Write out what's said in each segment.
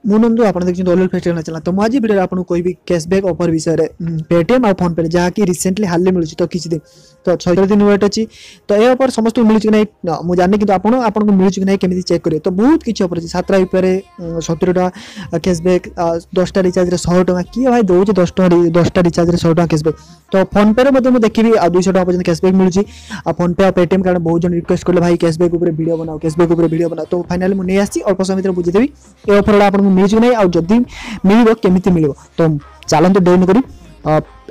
मु नंदू आप देखते ऑल फेस्टिवल चला। तो आज वीडियो आपको कोई भी कैशबैक ऑफर विषय पेटीएम और फोन पे जहाँकि रिसेंटली हाल मिलूँ तो किसी दिन तो 6 दिन वेट अच्छी तो ये ऑफर समस्त मिलूँ कि ना मुझे जानी कि आपको मिलूँ कि नहीं केमी चेक करेंगे। तो बहुत किसी ऑफर अच्छी 7 यूपीआई 70 टका कैशबैक 10टा रिचार्ज 100 टका किए भाई दौर 10टा रिचार्ज 100 टका कैशबैक। तो फोन पे मुझे देखी 200 टका पर्यटन कैशबैक मिलूँ फोन पे और पेटीएम कारण बहुत जन रिक्वेस्ट कले भाई कैशबैक वीडियो बनाओ कैशबैक वीडियो बनाओ। तो फाइनाली मुझे आसी अल्प समय बुझेदेवी ये ऑफर आपको मिलूँ नहीं और जदि मिल केमी मिल। तो चलते डेन करी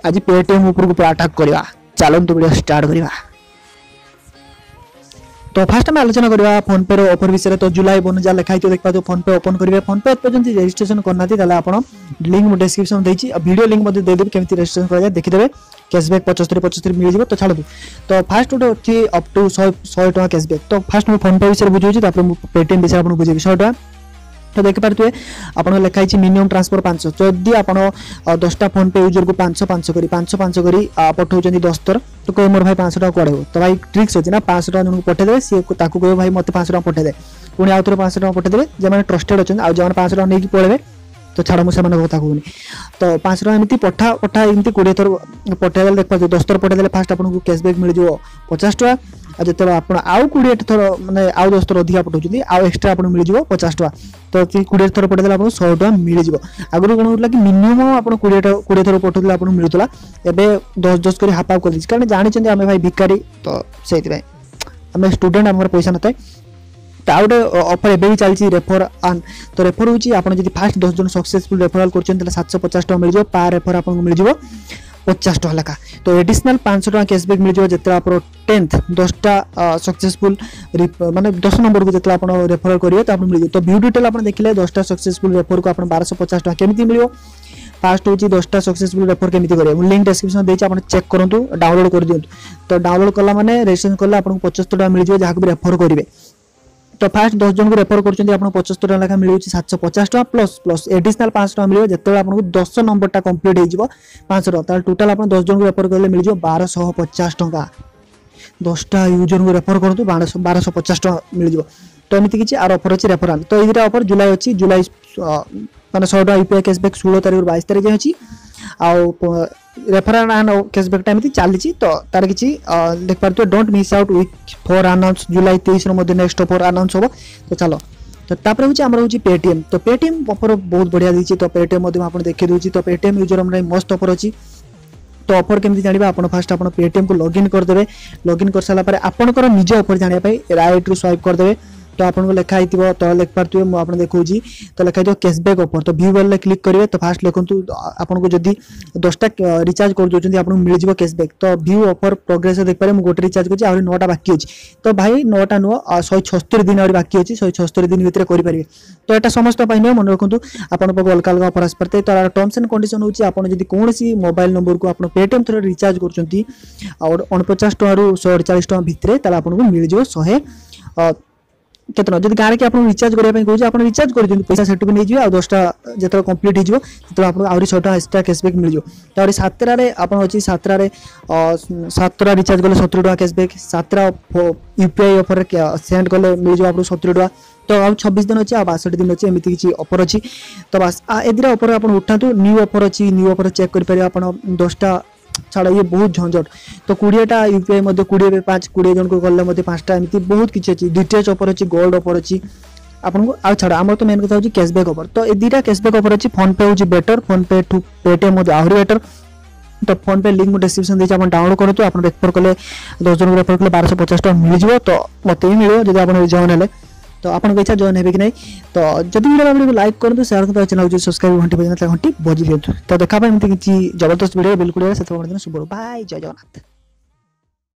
आज पेटीएम ऊपर अटाक करवा चलते वीडियो स्टार्ट करवा। तो फास्ट आम आलोचना करवा फोन पे ऑफर विषय। तो जुलाई बोनस लिखाई तो देखा फोन पे ओपन करेंगे फोन पे पर्यटन रजिस्ट्रेशन करना आप लिंक मुझे डिस्क्रिप्शन देती वीडियो लिंक देदेवी केमी रजिस्ट्रेशन कर देखीदे कैशबैक 75 मिल तो छाड़ू। तो फास्ट गोटे अच्छी अप टू 100 टका कैशबैक। तो फास्ट मुझे फोन पे विषय बुझे पेटीएम विषय आपको बुझे 100 टका। तो देखिपे आप लिखाई मिनिमम ट्रांसफर 500 जदि आप 10टा फोन पे यूजर को 500 करी पठाऊँ 10 थर तो कह मोर भाई 500 टका कड़े हो। तो भाई ट्रिक्स अच्छी ना 500 टका जन को पठेदे सी कह भाई मत 500 टका पठेदे पुणी आउ थे 500 टका पठेदे जो ट्रस्टेड अच्छे जो 500 टका नहीं पड़े तो छाड़ मुझे कथा कहूनी। तो 500 टका एमती पठा एमती 20 थर पठेदे देख 10 थर पठेदे फास्ट आपको कैशबैक मिल 50 टका और जो आप आउ 20 थर मैंने आउ 10 थर अधिक पठाऊँ आउ एक्सट्रा आपको मिल 50 टका। तो 20 थर पठेदे आपको 100 टका मिल जाए। आगुरी कौन होता कि मिनिमम आप 20 थर पठाऊँ आपको मिलूला एवं 10 कर हाफ हाफ कर कारण जानते आम भाई भिकारी तो से आम स्टूडेंट आम पैसा न था। तो आ गए ऑफर एवं भी चलती रेफर आन। तो रेफर होती फास्ट 10 जन सक्सेसफुल रेफराल कर 750 टका मिल जाए पार रेफर आपको मिल जाए 50 टका लेखा। तो एडिशनल 500 टका कैशबैक मिल जाए जो आप 10th 10टा सक्सेसफुल माने 10 नंबर को जो आप रेफर करेंगे तो आपको मिल जाए। तो व्यू डिटेल आप देखिए 10टा सक्सेसफुल रेफर को आप 1250 टका केमी मिल। फास्ट होची 10टा सक्सेसफुल रेफर केमी करेंगे लिंक डिस्क्रिप्शन देती आप चेक करूँ डाउनलोड कर दिखाँ। तो डाउनलोड कला मैंने रजिस्ट्रेशन कले आपको 75 टका मिल जाए जहाँ भी रेफर करेंगे। तो फास्ट 10 जन को रेफर कर 75 टका लेखा मिलूँ 750 टका प्लस एडिशनल 500 टका मिले जो आपको 10 नंबरटा कंप्लीट हो 500 टका टोटाल आप 10 जन को रेफर कले मिल 1250 टका 10टा यूजर को रेफर करूँ 1250 टका मिल। तो एमती किसी आर ऑफर अच्छी रेफराल। तो ये ऑफर जुलाई अच्छी जुलाई मैंने 100 टका यूपीआई कैशबैक 16 तारीख 22 तारीख अच्छी आउ रेफराल एंड कैशबैक एमती चली। तो तार किसी देख पारे don't miss out week 4 announce जुलाई 23 मध्य नेक्स्ट ऑफर अनाउंस हम। तो चलो तो तापर हूँ पेटीएम। तो पेटीएम ऑफर बहुत बढ़िया दी। तो पेटीएम आप देखी दूसरी। तो पेटीएम यूजर मस्त ऑफर अच्छी। तो ऑफर केमती जाना आप फास्ट आप पेटीएम को लॉगिन करदे लॉगिन कर सारापर आपंकर निज ऑफर जानापी राइट रू स्वाइप करदे। तो आपको लिखाई तो लिख पारे मुझे देखा तो लिखाई कैशबैक ऑफर। तो व्यू वेल क्लिक करेंगे तो फास्ट लिखुँ आपको जदि 10टा रिचार्ज कर दूसरी आपको मिल जाए कैशबैक। तो व्यू ऑफर प्रोग्रेस देख पारे गोटे रिचार्ज कर 9टा बाकी अच्छी। तो भाई 9टा नुह 176 दिन आ बाकी अच्छी 176 दिन भितर करेंगे। तो यहाँ समस्त नुह मन रखुँ आपको अलग अलग ऑफर आसपे। तो तार टर्म्स एंड कंडीशन होती है कौन सी मोबाइल नंबर को आप पेटीएम थ्रू रिचार्ज कर 49 टका 148 टका भितर आपको मिल जाए 100 केतना जब गाँव के आप रिचार्ज करने कहे आप रिचार्ज कर पैसा सेठू भी नहीं जाए 10टा जो कंप्लीट हो आपको आहरी 100 टका एक्सट्रा कैशबैक मिल जाए। तो आहरी 7टारे आप अच्छी 7टा रिचार्ज कले 70 टका कैशबैक 7टा यूपीआई ऑफर सेंड कले मिल जाए आपको 70 टका। तो आ 26 दिन अच्छी 62 दिन अच्छी एमती किसी ऑफर अच्छी। तो बस ए ऑफर आप उठातु न्यू ऑफर अच्छी न्यू ऑफर चेक करेंगे आप 10टा छाड़ा ये बहुत झंझट। तो 20टा यूपीआई 20 5 20 जन को गले 5टा एमती बहुत किसी अच्छी डिटेल्स ऑफर अच्छी गोल्ड ऑफर अच्छी आपको आ छाड़ा आम तो मेन कथा हूँ कैशबैक ऑफर। तो ये 2टा कैशबैक ऑफर अच्छी फोन पे हूँ बेटर फोन पे टू पेटीएम आहरी बेटर। तो फोन पे लिंक डिस्क्रिप्शन देती आप डाउनलोड करूँ आप रेफर कले 10 जन को रेफर कले 1250 टका मिल जाए। तो मत भी मिले जब आप जॉइन है तो आपको इच्छा जॉइन है कि नहीं। तो जब वीडियो लाइक करूँ शेयर करते चैनल सब्सक्राइब घंटी बजा घंटी बजी दिखाँ। तो देखा एमती किसी जबरदस्त वीडियो बिल्कुल शुभ बाय जय जगन्नाथ।